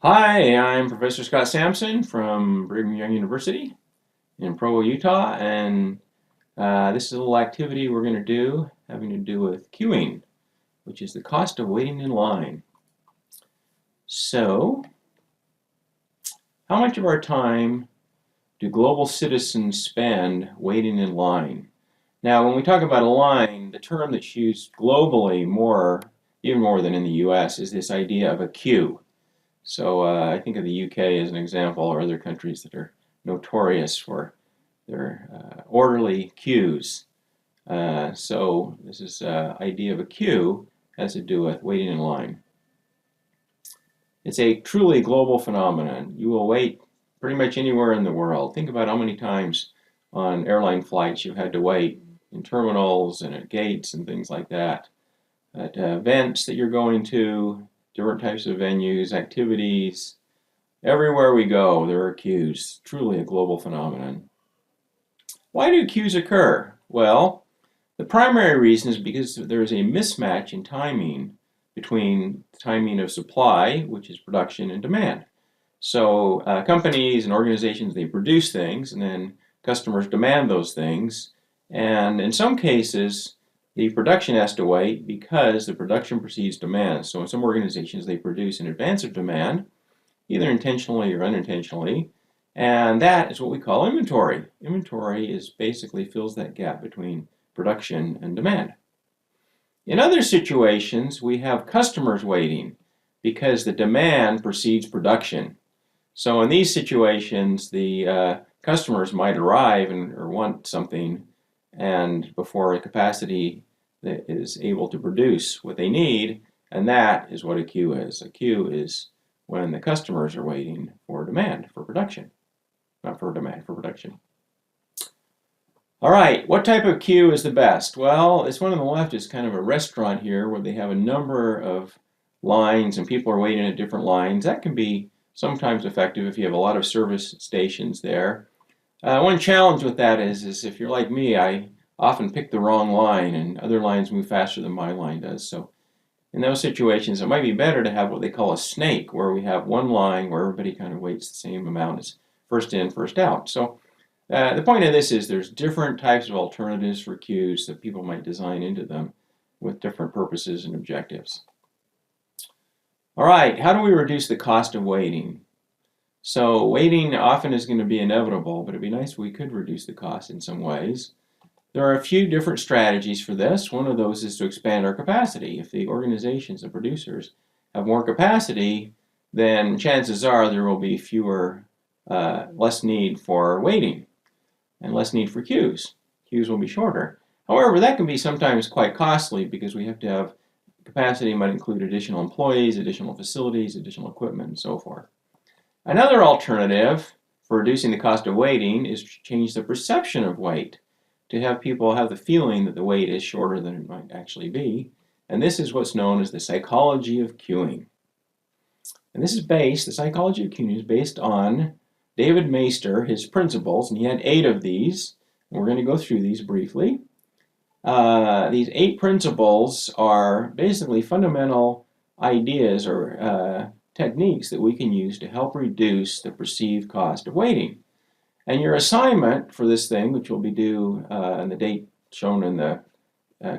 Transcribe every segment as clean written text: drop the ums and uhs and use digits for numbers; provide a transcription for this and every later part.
Hi, I'm Professor Scott Sampson from Brigham Young University in Provo, Utah, and this is a little activity we're going to do having to do with queuing, which is the cost of waiting in line. So, how much of our time do global citizens spend waiting in line? Now, when we talk about a line, the term that's used globally even more than in the US, is this idea of a queue. So I think of the UK as an example, or other countries that are notorious for their orderly queues. So this is idea of a queue has to do with waiting in line. It's a truly global phenomenon. You will wait pretty much anywhere in the world. Think about how many times on airline flights you've had to wait in terminals and at gates and things like that. At events that you're going to, different types of venues, activities. Everywhere we go, there are queues. Truly a global phenomenon. Why do queues occur? Well, the primary reason is because there is a mismatch in timing between the timing of supply, which is production, and demand. So companies and organizations, they produce things, and then customers demand those things. And in some cases, the production has to wait because the production precedes demand. So in some organizations, they produce in advance of demand, either intentionally or unintentionally, and that is what we call inventory. Inventory is basically fills that gap between production and demand. In other situations, we have customers waiting because the demand precedes production. So in these situations, the customers might arrive or want something, and before a capacity that is able to produce what they need, and that is what a queue is. A queue is when the customers are waiting for demand for production, not for demand for production. All right, what type of queue is the best? Well, this one on the left is kind of a restaurant here where they have a number of lines and people are waiting at different lines. That can be sometimes effective if you have a lot of service stations there. One challenge with that is if you're like me, I often pick the wrong line and other lines move faster than my line does. So in those situations, it might be better to have what they call a snake, where we have one line where everybody kind of waits the same amount as first in, first out. So the point of this is there's different types of alternatives for queues that people might design into them with different purposes and objectives. All right, how do we reduce the cost of waiting? So waiting often is going to be inevitable, but it'd be nice if we could reduce the cost in some ways. There are a few different strategies for this. One of those is to expand our capacity. If the organizations, the producers, have more capacity, then chances are there will be less need for waiting and less need for queues. Queues will be shorter. However, that can be sometimes quite costly because we have to have capacity might include additional employees, additional facilities, additional equipment, and so forth. Another alternative for reducing the cost of waiting is to change the perception of wait, to have people have the feeling that the wait is shorter than it might actually be. And this is what's known as the psychology of queuing. And the psychology of queuing is based on David Maister, his principles, and he had 8 of these. And we're going to go through these briefly. These 8 principles are basically fundamental ideas or techniques that we can use to help reduce the perceived cost of waiting. And your assignment for this thing, which will be due on the date shown in the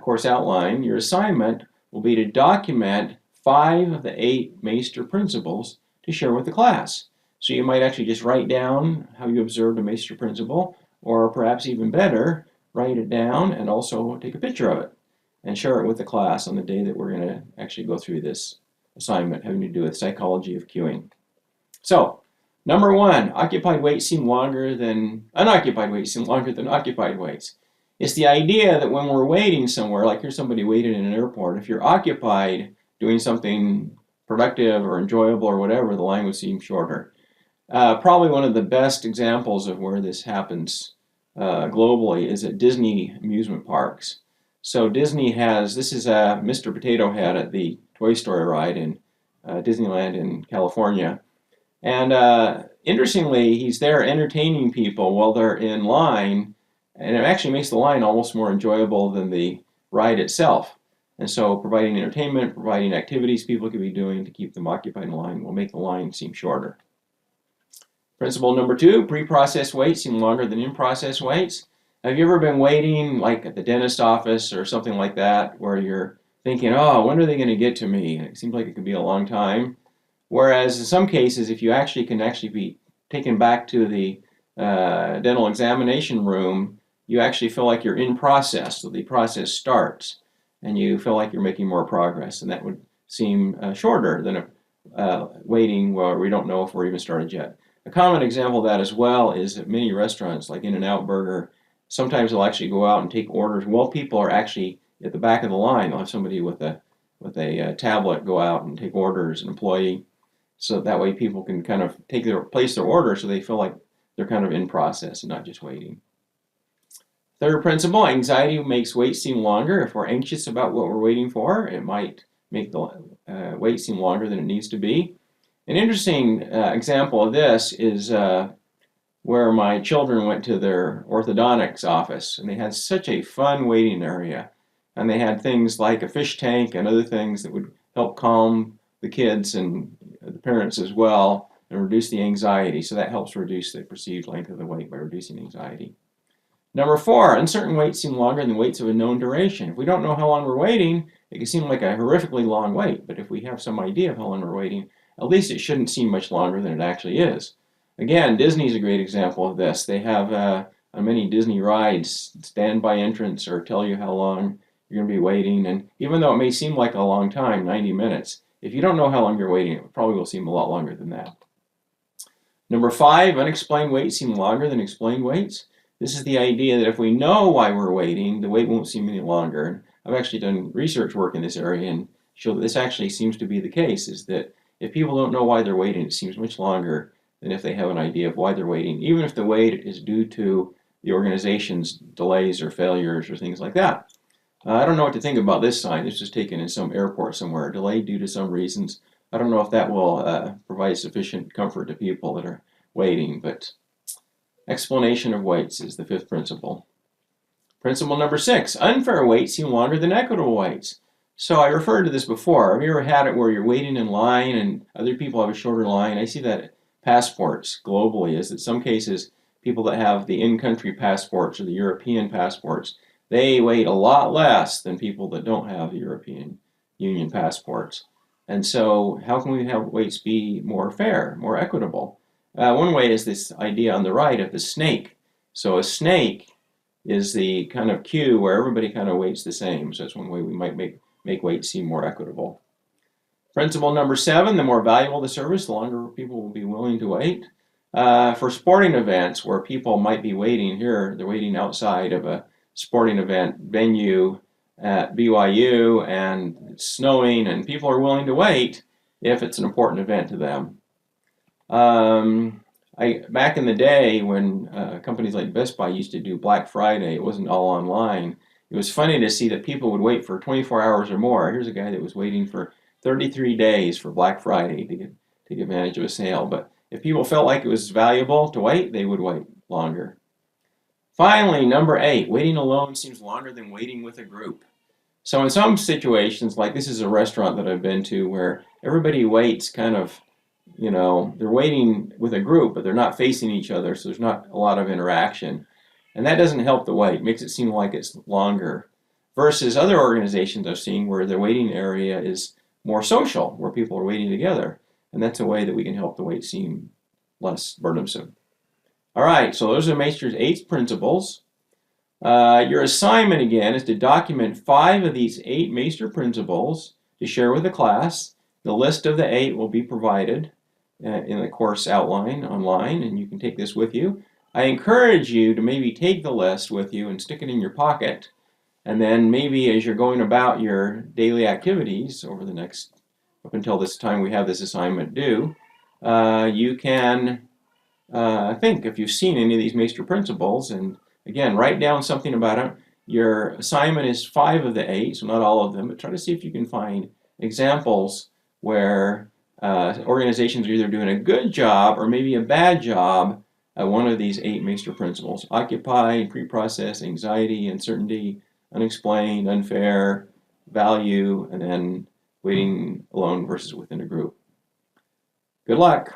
course outline, your assignment will be to document 5 of the 8 Maister principles to share with the class. So you might actually just write down how you observed a Maister principle, or perhaps even better, write it down and also take a picture of it and share it with the class on the day that we're going to actually go through this assignment having to do with psychology of queuing. So, number 1, occupied waits seem longer than unoccupied waits seem longer than occupied waits. It's the idea that when we're waiting somewhere, like here's somebody waiting in an airport, if you're occupied doing something productive or enjoyable or whatever, the line would seem shorter. Probably one of the best examples of where this happens globally is at Disney amusement parks. So Disney this is Mr. Potato Head at the Toy Story ride in Disneyland in California. And interestingly, he's there entertaining people while they're in line, and it actually makes the line almost more enjoyable than the ride itself. And so providing entertainment, providing activities people could be doing to keep them occupied in line will make the line seem shorter. Principle number 2, pre-processed waits seem longer than in-process waits. Have you ever been waiting like at the dentist office or something like that where you're thinking, oh, when are they going to get to me? And it seems like it could be a long time. Whereas in some cases, if you can actually be taken back to the dental examination room, you actually feel like you're in process. So the process starts and you feel like you're making more progress. And that would seem shorter than waiting where we don't know if we're even started yet. A common example of that as well is at many restaurants like In-N-Out Burger, sometimes they'll actually go out and take orders while people are actually at the back of the line. They'll have somebody with a tablet go out and take orders, an employee, so that way people can kind of place their order so they feel like they're kind of in process and not just waiting. Third principle, anxiety makes wait seem longer. If we're anxious about what we're waiting for, it might make the wait seem longer than it needs to be. An interesting example of this is where my children went to their orthodontics office, and they had such a fun waiting area. And they had things like a fish tank and other things that would help calm the kids and the parents as well and reduce the anxiety. So that helps reduce the perceived length of the wait by reducing anxiety. Number 4, uncertain waits seem longer than waits of a known duration. If we don't know how long we're waiting, it can seem like a horrifically long wait. But if we have some idea of how long we're waiting, at least it shouldn't seem much longer than it actually is. Again, Disney's a great example of this. They have on many Disney rides standby entrance or tell you how long you're going to be waiting. And even though it may seem like a long time, 90 minutes, if you don't know how long you're waiting, it probably will seem a lot longer than that. Number 5, unexplained waits seem longer than explained waits. This is the idea that if we know why we're waiting, the wait won't seem any longer. And I've actually done research work in this area and show that this actually seems to be the case, is that if people don't know why they're waiting, it seems much longer than if they have an idea of why they're waiting, even if the wait is due to the organization's delays or failures or things like that. I don't know what to think about this sign. This was taken in some airport somewhere, delayed due to some reasons. I don't know if that will provide sufficient comfort to people that are waiting, but explanation of waits is the 5th principle. Principle number 6, unfair waits seem longer than equitable waits. So I referred to this before. Have you ever had it where you're waiting in line and other people have a shorter line? I see that at passports globally, is that some cases people that have the in-country passports or the European passports, they wait a lot less than people that don't have the European Union passports. And so how can we have waits be more fair, more equitable? One way is this idea on the right of the snake. So a snake is the kind of queue where everybody kind of waits the same. So that's one way we might make wait seem more equitable. Principle number 7, the more valuable the service, the longer people will be willing to wait. For sporting events where people might be waiting here, they're waiting outside of a sporting event venue at BYU and it's snowing and people are willing to wait if it's an important event to them. Back in the day when companies like Best Buy used to do Black Friday, it wasn't all online. It was funny to see that people would wait for 24 hours or more. Here's a guy that was waiting for 33 days for Black Friday to take advantage of a sale. But if people felt like it was valuable to wait, they would wait longer. Finally, number 8, waiting alone seems longer than waiting with a group. So in some situations, like this is a restaurant that I've been to where everybody waits kind of, you know, they're waiting with a group, but they're not facing each other, so there's not a lot of interaction. And that doesn't help the wait. It makes it seem like it's longer. Versus other organizations I've seen where the waiting area is more social, where people are waiting together. And that's a way that we can help the wait seem less burdensome. All right, so those are Maister's 8 principles. Your assignment, again, is to document 5 of these 8 Maister principles to share with the class. The list of the 8 will be provided in the course outline online, and you can take this with you. I encourage you to maybe take the list with you and stick it in your pocket, and then maybe as you're going about your daily activities over the next, up until this time we have this assignment due, you can think if you've seen any of these Maister principles, and again, write down something about it. Your assignment is 5 of the 8, so not all of them, but try to see if you can find examples where organizations are either doing a good job or maybe a bad job at one of these 8 Maister principles: occupied, pre-process, anxiety, uncertainty, unexplained, unfair, value, and then waiting alone versus within a group. Good luck.